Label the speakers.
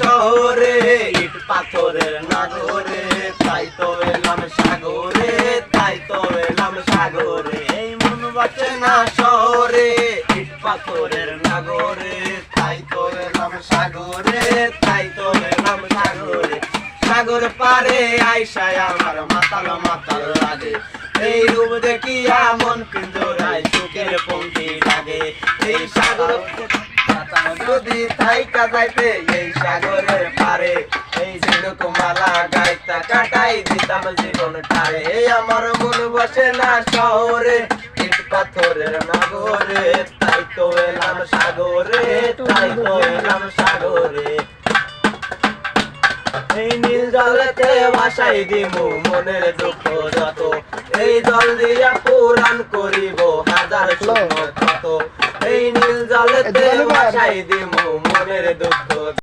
Speaker 1: শহরে ইট পাথরের নাগরে, তাই তো এলাম সাগরে, তাই তো এলাম সাগরে। এই মন বাঁচে না শহরে ইট পাথরের নাগরে, তাই তো এলাম সাগরে, তাই তো এলাম সাগরে। সাগর পারে আইসায় আমার মাতাল মাতাল লাগে, এই রূপ দেখিয়া মন পিঞ্জরায় সুখের পঙ্ক্তি লাগে। এই সাগর যদি থাইকা যাইতে এই সাগরের পারে, এই ঝিনুকমালা গাইতা কাটাই দিতাম জীবনটারে। এই আমার মন বসে না শহরে ইট পাথরের নাগরে, তাই তো এলাম সাগরে, তাই তো এলাম সাগরে। এই নীল জলেতে ভাসাই দিমু মনের দুঃখ যত, এই জল দিয়া পুরাণ করিব হাজার স্বপ্ন কত। এই নীল জলেতে ভাসাই দিমু মনের দুঃখ।